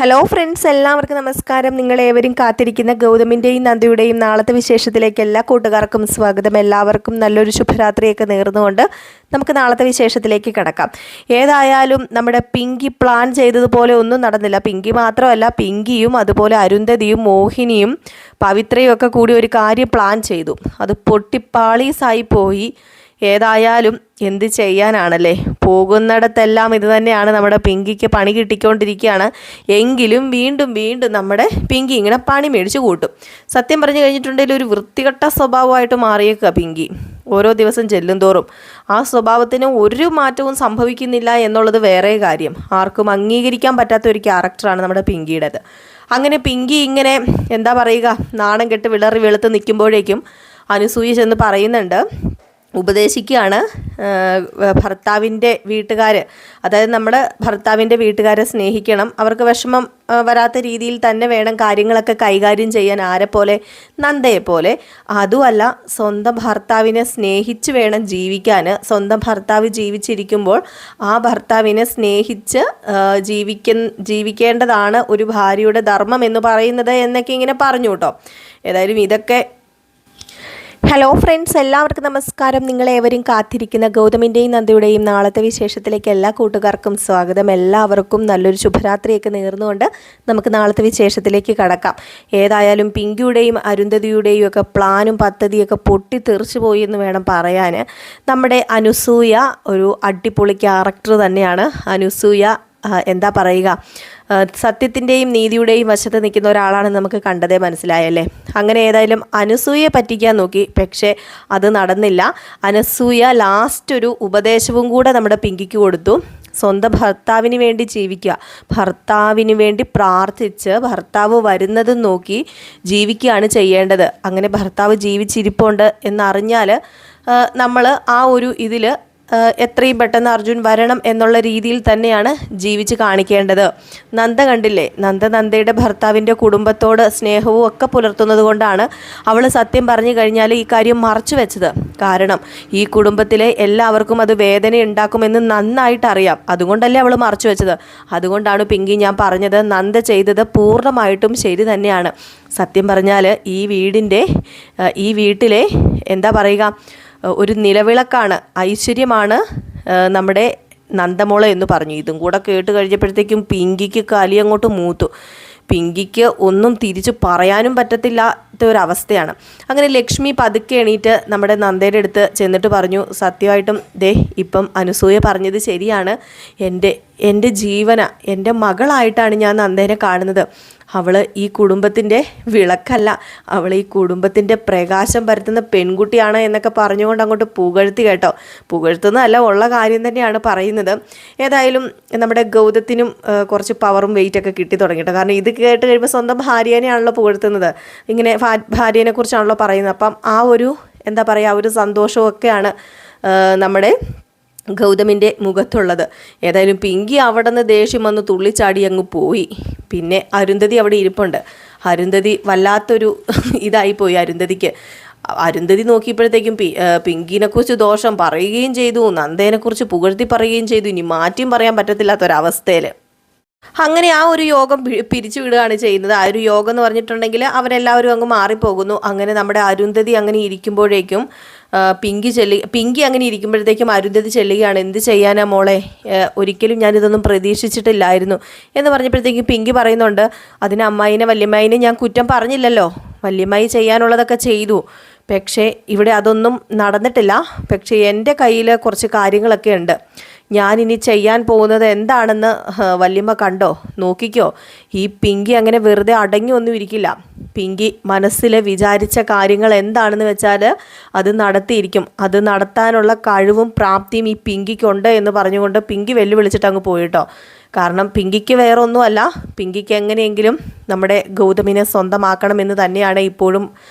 Hello friends, എല്ലാവർക്കും നമസ്കാരം. നിങ്ങളേവരും കാത്തിരിക്കുന്ന ഗൗതമിൻ്റെയും നന്ദിയുടെയും നാളത്തെ വിശേഷത്തിലേക്ക് എല്ലാ കൂട്ടുകാർക്കും സ്വാഗതം. എല്ലാവർക്കും നല്ലൊരു ശുഭരാത്രിയൊക്കെ നേർന്നുകൊണ്ട് നമുക്ക് നാളത്തെ വിശേഷത്തിലേക്ക് കിടക്കാം. ഏതായാലും നമ്മുടെ പിങ്കി പ്ലാൻ ചെയ്തതുപോലെ ഒന്നും നടന്നില്ല. പിങ്കി മാത്രമല്ല, പിങ്കിയും അതുപോലെ അരുന്ധതിയും മോഹിനിയും പവിത്രയും ഒക്കെ കൂടി ഒരു കാര്യം പ്ലാൻ ചെയ്തു. അത് പൊട്ടിപ്പാളീസായി പോയി. ഏതായാലും എന്ത് ചെയ്യാനാണല്ലേ, പോകുന്നിടത്തെല്ലാം ഇത് തന്നെയാണ്. നമ്മുടെ പിങ്കിക്ക് പണി കിട്ടിക്കൊണ്ടിരിക്കുകയാണ്. എങ്കിലും വീണ്ടും വീണ്ടും നമ്മുടെ പിങ്കി ഇങ്ങനെ പണി മേടിച്ച് കൂട്ടും. സത്യം പറഞ്ഞു കഴിഞ്ഞിട്ടുണ്ടെങ്കിൽ ഒരു വൃത്തികെട്ട സ്വഭാവമായിട്ട് മാറിയേക്കുക പിങ്കി. ഓരോ ദിവസം ചെല്ലും തോറും ആ സ്വഭാവത്തിന് ഒരു മാറ്റവും സംഭവിക്കുന്നില്ല എന്നുള്ളത് വേറെ കാര്യം. ആർക്കും അംഗീകരിക്കാൻ പറ്റാത്ത ഒരു ക്യാരക്ടറാണ് നമ്മുടെ പിങ്കിയുടേത്. അങ്ങനെ പിങ്കി ഇങ്ങനെ എന്താ പറയുക, നാണം കെട്ട് വിളറി വെളുത്ത് നിൽക്കുമ്പോഴേക്കും അനസൂയ ചെന്ന് പറയുന്നുണ്ട്, ഉപദേശിക്കുകയാണ്. ഭർത്താവിൻ്റെ വീട്ടുകാർ, അതായത് നമ്മുടെ ഭർത്താവിൻ്റെ വീട്ടുകാരെ സ്നേഹിക്കണം, അവർക്ക് വിഷമം വരാത്ത രീതിയിൽ തന്നെ വേണം കാര്യങ്ങളൊക്കെ കൈകാര്യം ചെയ്യാൻ. ആരെപ്പോലെ? നന്ദയെപ്പോലെ. അതുമല്ല, സ്വന്തം ഭർത്താവിനെ സ്നേഹിച്ച് വേണം ജീവിക്കാൻ. സ്വന്തം ഭർത്താവ് ജീവിച്ചിരിക്കുമ്പോൾ ആ ഭർത്താവിനെ സ്നേഹിച്ച് ജീവിക്കേണ്ടതാണ് ഒരു ഭാര്യയുടെ ധർമ്മം എന്ന് പറയുന്നത് എന്നൊക്കെ ഇങ്ങനെ പറഞ്ഞു കേട്ടോ. ഏതായാലും ഇതൊക്കെ ഹലോ ഫ്രണ്ട്സ്, എല്ലാവർക്കും നമസ്കാരം. നിങ്ങളേവരും കാത്തിരിക്കുന്ന ഗൗതമിൻ്റെയും നന്ദിയുടെയും നാളത്തെ വിശേഷത്തിലേക്ക് എല്ലാ കൂട്ടുകാർക്കും സ്വാഗതം. എല്ലാവർക്കും നല്ലൊരു ശുഭരാത്രിയൊക്കെ നേർന്നുകൊണ്ട് നമുക്ക് നാളത്തെ വിശേഷത്തിലേക്ക് കടക്കാം. ഏതായാലും പിങ്കിയുടെയും അരുന്ധതിയുടെയും ഒക്കെ പ്ലാനും പദ്ധതിയൊക്കെ പൊട്ടിത്തെറിച്ചു പോയി എന്ന് വേണം പറയാൻ. നമ്മുടെ അനസൂയ ഒരു അടിപൊളി ക്യാരക്ടർ തന്നെയാണ്. അനസൂയ എന്താ പറയുക, സത്യത്തിൻ്റെയും നീതിയുടെയും വശത്ത് നിൽക്കുന്ന ഒരാളാണെന്ന് നമുക്ക് കണ്ടതേ മനസ്സിലായല്ലേ. അങ്ങനെ ഏതായാലും അനസൂയെ പറ്റിക്കാൻ നോക്കി, പക്ഷേ അത് നടന്നില്ല. അനസൂയ ലാസ്റ്റ് ഒരു ഉപദേശവും കൂടെ നമ്മുടെ പിങ്കിക്ക് കൊടുത്തു. സ്വന്തം ഭർത്താവിന് വേണ്ടി ജീവിക്കുക, ഭർത്താവിന് വേണ്ടി പ്രാർത്ഥിച്ച് ഭർത്താവ് വരുന്നതും നോക്കി ജീവിക്കുകയാണ് ചെയ്യേണ്ടത്. അങ്ങനെ ഭർത്താവ് ജീവിച്ചിരിപ്പുണ്ട് എന്നറിഞ്ഞാൽ നമ്മൾ ആ ഒരു ഇതിൽ എത്രയും പെട്ടെന്ന് അർജുൻ വരണം എന്നുള്ള രീതിയിൽ തന്നെയാണ് ജീവിച്ച് കാണിക്കേണ്ടത്. നന്ദ കണ്ടില്ലേ, നന്ദയുടെ ഭർത്താവിൻ്റെ കുടുംബത്തോട് സ്നേഹവും ഒക്കെ പുലർത്തുന്നത് കൊണ്ടാണ് അവൾ സത്യം പറഞ്ഞു കഴിഞ്ഞാൽ ഈ കാര്യം മറച്ചു വെച്ചത്. കാരണം ഈ കുടുംബത്തിലെ എല്ലാവർക്കും അത് വേദന ഉണ്ടാക്കുമെന്ന് നന്നായിട്ട് അറിയാം. അതുകൊണ്ടല്ലേ അവൾ മറച്ചു വെച്ചത്. അതുകൊണ്ടാണ് പിങ്കി ഞാൻ പറഞ്ഞത്, നന്ദ ചെയ്തത് പൂർണ്ണമായിട്ടും ശരി തന്നെയാണ്. സത്യം പറഞ്ഞാൽ ഈ വീട്ടിലെ എന്താ പറയുക, ഒരു നിലവിളക്കാണ്, ഐശ്വര്യമാണ് നമ്മുടെ നന്ദമോള എന്ന് പറഞ്ഞു. ഇതും കൂടെ കേട്ട് കഴിഞ്ഞപ്പോഴത്തേക്കും പിങ്കിക്ക് കലി അങ്ങോട്ട് മൂത്തു. പിങ്കിക്ക് ഒന്നും തിരിച്ചു പറയാനും പറ്റത്തില്ലാത്ത ഒരവസ്ഥയാണ്. അങ്ങനെ ലക്ഷ്മി പതുക്കെ എണീറ്റ് നമ്മുടെ നന്ദയുടെ അടുത്ത് ചെന്നിട്ട് പറഞ്ഞു, സത്യമായിട്ടും ഇപ്പം അനസൂയ പറഞ്ഞത് ശരിയാണ്. എൻ്റെ ജീവന, എൻ്റെ മകളായിട്ടാണ് ഞാൻ നന്ദേനെ കാണുന്നത്. അവൾ ഈ കുടുംബത്തിൻ്റെ വിളക്കല്ല, അവൾ ഈ കുടുംബത്തിൻ്റെ പ്രകാശം പരത്തുന്ന പെൺകുട്ടിയാണ് എന്നൊക്കെ പറഞ്ഞുകൊണ്ട് അങ്ങോട്ട് പുകഴ്ത്തി കേട്ടോ. പുകഴ്ത്തുന്നതല്ല, ഉള്ള കാര്യം തന്നെയാണ് പറയുന്നത്. ഏതായാലും നമ്മുടെ ഗൗതത്തിനും കുറച്ച് പവറും വെയിറ്റൊക്കെ കിട്ടി തുടങ്ങിട്ടോ. കാരണം ഇത് കേട്ട് കഴിയുമ്പോൾ സ്വന്തം ഭാര്യേനെയാണല്ലോ പുകഴ്ത്തുന്നത്, ഇങ്ങനെ ഭാര്യേനെ കുറിച്ചാണല്ലോ പറയുന്നത്. അപ്പം ആ ഒരു എന്താ പറയുക, ഒരു സന്തോഷമൊക്കെയാണ് നമ്മുടെ ഗൗതമിൻ്റെ മുഖത്തുള്ളത്. ഏതായാലും പിങ്കി അവിടെ നിന്ന് ദേഷ്യം വന്ന് തുള്ളിച്ചാടി അങ്ങ് പോയി. പിന്നെ അരുന്ധതി അവിടെ ഇരിപ്പുണ്ട്. അരുന്ധതി വല്ലാത്തൊരു ഇതായിപ്പോയി അരുന്ധതിക്ക്. അരുന്ധതി നോക്കിയപ്പോഴത്തേക്കും പിങ്കിനെക്കുറിച്ച് ദോഷം പറയുകയും ചെയ്തു, നന്ദേനെക്കുറിച്ച് പുകഴ്ത്തി പറയുകയും ചെയ്തു. ഇനി മാറ്റിയും പറയാൻ പറ്റത്തില്ലാത്തൊരവസ്ഥയിൽ അങ്ങനെ ആ ഒരു യോഗം പിരിച്ചു വിടുകയാണ് ചെയ്യുന്നത്. ആ ഒരു യോഗം എന്ന് പറഞ്ഞിട്ടുണ്ടെങ്കിൽ അവരെല്ലാവരും അങ്ങ് മാറിപ്പോകുന്നു. അങ്ങനെ നമ്മുടെ അരുന്ധതി അങ്ങനെ ഇരിക്കുമ്പോഴേക്കും പിങ്കി അങ്ങനെ ഇരിക്കുമ്പോഴത്തേക്കും അരുന്ധതി ചെല്ലുകയാണ്, എന്ത് ചെയ്യാനാ മോളെ, ഒരിക്കലും ഞാനിതൊന്നും പ്രതീക്ഷിച്ചിട്ടില്ലായിരുന്നു എന്ന് പറഞ്ഞപ്പോഴത്തേക്കും പിങ്കി പറയുന്നുണ്ട്, അതിന് അമ്മായിനെ വല്യമ്മായിനെ ഞാൻ കുറ്റം പറഞ്ഞില്ലല്ലോ, വല്യമ്മായി ചെയ്യാനുള്ളതൊക്കെ ചെയ്തു, പക്ഷേ ഇവിടെ അതൊന്നും നടന്നിട്ടില്ല. പക്ഷേ എൻ്റെ കയ്യിൽ കുറച്ച് കാര്യങ്ങളൊക്കെ ഉണ്ട്. ഞാനിനി ചെയ്യാൻ പോകുന്നത് എന്താണെന്ന് വല്യമ്മ കണ്ടോ, നോക്കിക്കോ. ഈ പിങ്കി അങ്ങനെ വെറുതെ അടങ്ങി ഒന്നും ഇരിക്കില്ല. പിങ്കി മനസ്സിൽ വിചാരിച്ച കാര്യങ്ങൾ എന്താണെന്ന് വെച്ചാൽ അത് നടത്തിയിരിക്കും. അത് നടത്താനുള്ള കഴിവും പ്രാപ്തിയും ഈ പിങ്കിക്കുണ്ട് എന്ന് പറഞ്ഞുകൊണ്ട് പിങ്കി വെല്ലുവിളിച്ചിട്ട് അങ്ങ് പോയിട്ടോ. കാരണം പിങ്കിക്ക് വേറെ ഒന്നുമല്ല, പിങ്കിക്ക് എങ്ങനെയെങ്കിലും നമ്മുടെ ഗൗതമിനെ സ്വന്തമാക്കണമെന്ന് തന്നെയാണ് ഇപ്പോഴും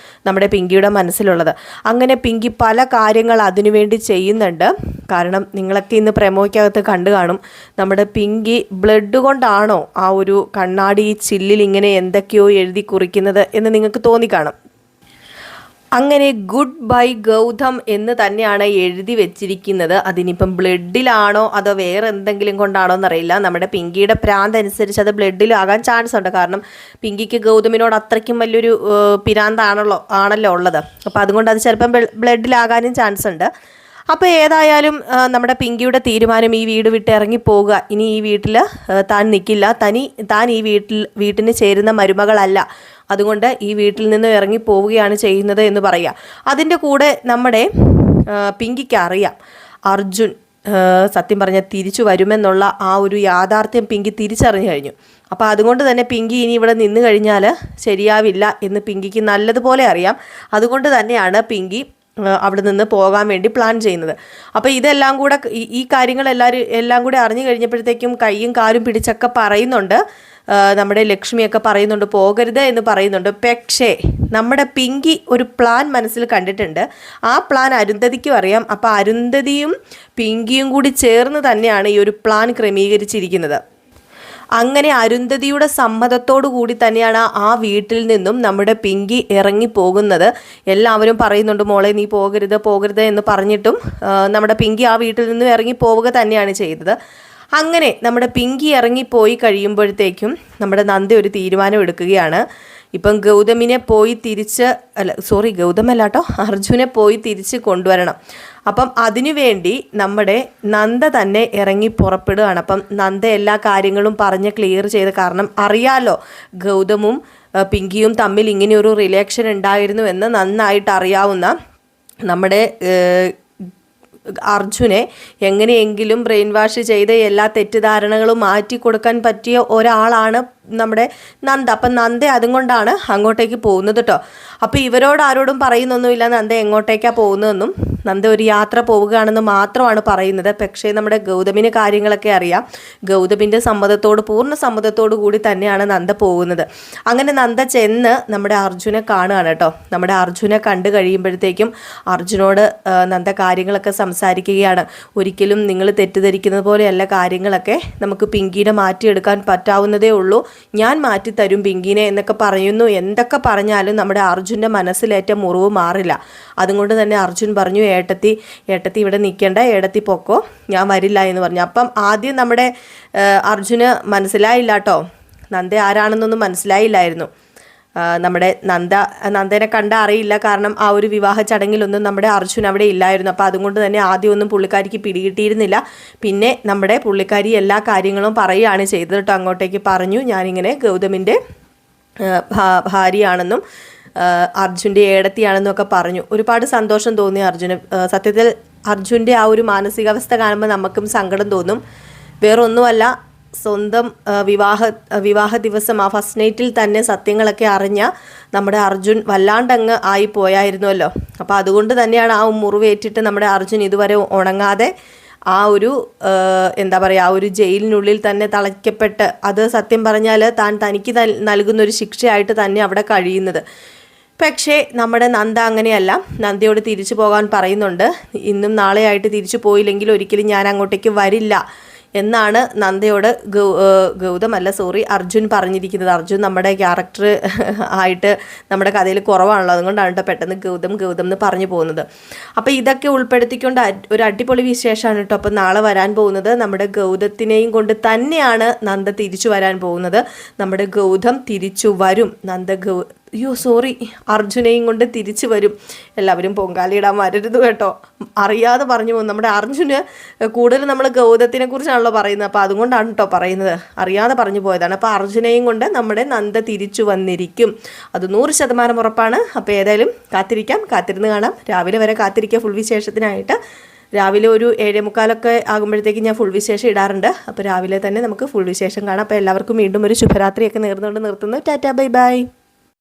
നമ്മുടെ പിങ്കിയുടെ മനസ്സിലുള്ളത്. അങ്ങനെ പിങ്കി പല കാര്യങ്ങൾ അതിനുവേണ്ടി ചെയ്യുന്നുണ്ട്. കാരണം നിങ്ങളൊക്കെ ഇന്ന് പ്രമോയ്ക്കകത്ത് കണ്ടു കാണും, നമ്മുടെ പിങ്കി ബ്ലഡ് കൊണ്ടാണോ ആ ഒരു കണ്ണാടി ചില്ലിൽ ഇങ്ങനെ എന്തൊക്കെയോ എഴുതി കുറിക്കുന്നത് എന്ന് നിങ്ങൾക്ക് തോന്നിക്കാണും. അങ്ങനെ ഗുഡ് ബൈ ഗൗതം എന്ന് തന്നെയാണ് എഴുതി വെച്ചിരിക്കുന്നത്. അതിനിപ്പം ബ്ലഡിലാണോ അതോ വേറെ എന്തെങ്കിലും കൊണ്ടാണോ എന്നറിയില്ല. നമ്മുടെ പിങ്കിയുടെ പ്രാന്ത് അനുസരിച്ച് അത് ബ്ലഡിലാകാൻ ചാൻസ് ഉണ്ട്. കാരണം പിങ്കിക്ക് ഗൗതമിനോട് അത്രയ്ക്കും വലിയൊരു ആണല്ലോ ഉള്ളത്. അപ്പോൾ അതുകൊണ്ട് അത് ചിലപ്പം ബ്ലഡിലാകാനും ചാൻസ് ഉണ്ട്. അപ്പോൾ ഏതായാലും നമ്മുടെ പിങ്കിയുടെ തീരുമാനം ഈ വീട് വിട്ട് ഇറങ്ങിപ്പോവുക. ഇനി ഈ വീട്ടിൽ താൻ നിൽക്കില്ല. താൻ ഈ വീട്ടിന് ചേരുന്ന മരുമകളല്ല. അതുകൊണ്ട് ഈ വീട്ടിൽ നിന്ന് ഇറങ്ങി പോവുകയാണ് ചെയ്യുന്നത് എന്ന് പറയുക. അതിൻ്റെ കൂടെ നമ്മുടെ പിങ്കിക്ക് അറിയാം അർജുൻ സത്യം പറഞ്ഞാൽ തിരിച്ചു വരുമെന്നുള്ള ആ ഒരു യാഥാർത്ഥ്യം പിങ്കി തിരിച്ചറിഞ്ഞു കഴിഞ്ഞു. അപ്പോൾ അതുകൊണ്ട് തന്നെ പിങ്കി ഇനി ഇവിടെ നിന്ന് കഴിഞ്ഞാൽ ശരിയാവില്ല എന്ന് പിങ്കിക്ക് നല്ലതുപോലെ അറിയാം. അതുകൊണ്ട് തന്നെയാണ് പിങ്കി അവിടെ നിന്ന് പോകാൻ വേണ്ടി പ്ലാൻ ചെയ്യുന്നത്. അപ്പോൾ ഇതെല്ലാം കൂടെ ഈ കാര്യങ്ങൾ എല്ലാം കൂടെ അറിഞ്ഞു കഴിഞ്ഞപ്പോഴത്തേക്കും കൈയും കാലും പിടിച്ചൊക്കെ പറയുന്നുണ്ട്. നമ്മുടെ ലക്ഷ്മിയൊക്കെ പറയുന്നുണ്ട് പോകരുത് എന്ന് പറയുന്നുണ്ട്. പക്ഷേ നമ്മുടെ പിങ്കി ഒരു പ്ലാൻ മനസ്സിൽ കണ്ടിട്ടുണ്ട്. ആ പ്ലാൻ അരുന്ധതിക്കും അറിയാം. അപ്പോൾ അരുന്ധതിയും പിങ്കിയും കൂടി ചേർന്ന് തന്നെയാണ് ഈ ഒരു പ്ലാൻ ക്രമീകരിച്ചിരിക്കുന്നത്. അങ്ങനെ അരുന്ധതിയുടെ സമ്മതത്തോടു കൂടി തന്നെയാണ് ആ വീട്ടിൽ നിന്നും നമ്മുടെ പിങ്കി ഇറങ്ങി പോകുന്നത്. എല്ലാവരും പറയുന്നുണ്ട് മോളെ നീ പോകരുത് എന്ന് പറഞ്ഞിട്ടും നമ്മുടെ പിങ്കി ആ വീട്ടിൽ നിന്നും ഇറങ്ങി പോവുക തന്നെയാണ് ചെയ്തത്. അങ്ങനെ നമ്മുടെ പിങ്കി ഇറങ്ങിപ്പോയി കഴിയുമ്പോഴത്തേക്കും നമ്മുടെ നന്ദ ഒരു തീരുമാനം എടുക്കുകയാണ്. ഇപ്പം ഗൗതമിനെ പോയി അർജുനെ പോയി തിരിച്ച് കൊണ്ടുവരണം. അപ്പം അതിനുവേണ്ടി നമ്മുടെ നന്ദ തന്നെ ഇറങ്ങി പുറപ്പെടുകയാണ്. അപ്പം നന്ദ എല്ലാ കാര്യങ്ങളും പറഞ്ഞ് ക്ലിയർ ചെയ്ത്, കാരണം അറിയാലോ ഗൗതമും പിങ്കിയും തമ്മിൽ ഇങ്ങനെയൊരു റിലേഷൻ ഉണ്ടായിരുന്നു എന്ന് നന്നായിട്ട് അറിയാവുന്ന നമ്മുടെ അർജുനെ എങ്ങനെയെങ്കിലും ബ്രെയിൻ വാഷ് ചെയ്ത് എല്ലാ തെറ്റിദ്ധാരണകളും മാറ്റി കൊടുക്കാൻ പറ്റിയ ഒരാളാണ് നമ്മുടെ നന്ദ. അപ്പം നന്ദ അതും കൊണ്ടാണ് അങ്ങോട്ടേക്ക് പോകുന്നത് കേട്ടോ. അപ്പോൾ ഇവരോട് ആരോടും പറയുന്നൊന്നുമില്ല നന്ദ എങ്ങോട്ടേക്കാണ് പോകുന്നതെന്നും. നന്ദ ഒരു യാത്ര പോവുകയാണെന്ന് മാത്രമാണ് പറയുന്നത്. പക്ഷേ നമ്മുടെ ഗൗതമിന് കാര്യങ്ങളൊക്കെ അറിയാം. ഗൗതമിൻ്റെ പൂർണ്ണ സമ്മതത്തോടു കൂടി തന്നെയാണ് നന്ദ പോകുന്നത്. അങ്ങനെ നന്ദ ചെന്ന് നമ്മുടെ അർജുനെ കാണുകയാണ് കേട്ടോ. നമ്മുടെ അർജുനെ കണ്ടു കഴിയുമ്പോഴത്തേക്കും അർജുനോട് നന്ദ കാര്യങ്ങളൊക്കെ സംസാരിക്കുകയാണ്. ഒരിക്കലും നിങ്ങൾ തെറ്റിദ്ധരിക്കുന്നത് പോലെയല്ല കാര്യങ്ങളൊക്കെ, നമുക്ക് പിങ്കീനെ മാറ്റിയെടുക്കാൻ പറ്റാവുന്നതേ ഉള്ളൂ, ഞാൻ മാറ്റിത്തരും പിങ്കീനെ എന്നൊക്കെ പറയുന്നു. എന്തൊക്കെ പറഞ്ഞാലും നമ്മുടെ അർജുൻ്റെ മനസ്സിലേറ്റ മുറിവ് മാറില്ല. അതുകൊണ്ട് തന്നെ അർജുൻ പറഞ്ഞു ഏട്ടത്തി ഇവിടെ നിൽക്കേണ്ട, ഏട്ടത്തി പൊക്കോ, ഞാൻ വരില്ല എന്ന് പറഞ്ഞു. അപ്പം ആദ്യം നമ്മുടെ അർജുന് മനസ്സിലായില്ല കേട്ടോ, നന്ദ ആരാണെന്നൊന്നും മനസ്സിലായില്ലായിരുന്നു. നമ്മുടെ നന്ദനെ കണ്ട അറിയില്ല, കാരണം ആ ഒരു വിവാഹ ചടങ്ങിലൊന്നും നമ്മുടെ അർജുൻ അവിടെ ഇല്ലായിരുന്നു. അപ്പോൾ അതുകൊണ്ട് തന്നെ ആദ്യമൊന്നും പുള്ളിക്കാരിക്ക് പിടികിട്ടിയിരുന്നില്ല. പിന്നെ നമ്മുടെ പുള്ളിക്കാരി എല്ലാ കാര്യങ്ങളും പറയുകയാണ് ചെയ്തത് കേട്ടോ. അങ്ങോട്ടേക്ക് പറഞ്ഞു ഞാനിങ്ങനെ ഗൗതമിൻ്റെ ഭാര്യയാണെന്നും അർജുൻ്റെ ഏടത്തിയാണെന്നും ഒക്കെ പറഞ്ഞു. ഒരുപാട് സന്തോഷം തോന്നി അർജുന്. സത്യത്തിൽ അർജുൻ്റെ ആ ഒരു മാനസികാവസ്ഥ കാണുമ്പോൾ നമുക്കും സങ്കടം തോന്നും. വേറൊന്നുമല്ല, സ്വന്തം വിവാഹ ദിവസം ആ ഫസ്റ്റ് നൈറ്റിൽ തന്നെ സത്യങ്ങളൊക്കെ അറിഞ്ഞ നമ്മുടെ അർജുൻ വല്ലാണ്ടങ്ങ് ആയി പോയായിരുന്നുവല്ലോ. അപ്പോൾ അതുകൊണ്ട് തന്നെയാണ് ആ മുറിവേറ്റിട്ട് നമ്മുടെ അർജുൻ ഇതുവരെ ഉണങ്ങാതെ ആ ഒരു ആ ഒരു ജയിലിനുള്ളിൽ തന്നെ തളയ്ക്കപ്പെട്ട്, അത് സത്യം പറഞ്ഞാൽ തനിക്ക് നൽകുന്നൊരു ശിക്ഷയായിട്ട് തന്നെ അവിടെ കഴിയുന്നത്. പക്ഷേ നമ്മുടെ നന്ദ അങ്ങനെയല്ല. നന്ദയോട് തിരിച്ചു പോകാൻ പറയുന്നുണ്ട്. ഇന്നും നാളെയായിട്ട് തിരിച്ചു പോയില്ലെങ്കിൽ ഒരിക്കലും ഞാൻ അങ്ങോട്ടേക്ക് വരില്ല എന്നാണ് നന്ദയോട് അർജുൻ പറഞ്ഞിരിക്കുന്നത്. അർജുൻ നമ്മുടെ ക്യാരക്ടർ ആയിട്ട് നമ്മുടെ കഥയിൽ കുറവാണല്ലോ, അതുകൊണ്ടാണ് കേട്ടോ പെട്ടെന്ന് ഗൗതം എന്ന് പറഞ്ഞു പോകുന്നത്. അപ്പോൾ ഇതൊക്കെ ഉൾപ്പെടുത്തിക്കൊണ്ട് ഒരു അടിപൊളി വിശേഷമാണ് കേട്ടോ. അപ്പോൾ നാളെ വരാൻ പോകുന്നത് നമ്മുടെ ഗൗതത്തിനെയും കൊണ്ട് തന്നെയാണ് നന്ദ തിരിച്ചു വരാൻ പോകുന്നത്. നമ്മുടെ ഗൗതം തിരിച്ചു വരും, അർജുനെയും കൊണ്ട് തിരിച്ചു വരും. എല്ലാവരും പൊങ്കാലിയിടാൻ വരരുത് കേട്ടോ, അറിയാതെ പറഞ്ഞു പോകും. നമ്മുടെ അർജുന് കൂടുതൽ നമ്മൾ ഗൗതത്തിനെ കുറിച്ചാണല്ലോ പറയുന്നത്, അപ്പോൾ അതുകൊണ്ടാണ് കേട്ടോ പറയുന്നത്, അറിയാതെ പറഞ്ഞു പോയതാണ്. അപ്പോൾ അർജുനെയും കൊണ്ട് നമ്മുടെ നന്ദ തിരിച്ചു വന്നിരിക്കും, അത് 100% ഉറപ്പാണ്. അപ്പോൾ ഏതായാലും കാത്തിരുന്ന് കാണാം. രാവിലെ വരെ കാത്തിരിക്കുക ഫുൾ വിശേഷത്തിനായിട്ട്. രാവിലെ ഒരു 7:45 ആകുമ്പോഴത്തേക്ക് ഞാൻ ഫുൾ വിശേഷം ഇടാറുണ്ട്. അപ്പോൾ രാവിലെ തന്നെ നമുക്ക് ഫുൾ വിശേഷം കാണാം. അപ്പോൾ എല്ലാവർക്കും വീണ്ടും ഒരു ശുഭരാത്രിയൊക്കെ നേർന്നുകൊണ്ട് നിർത്തുന്നു. Tata bye bye.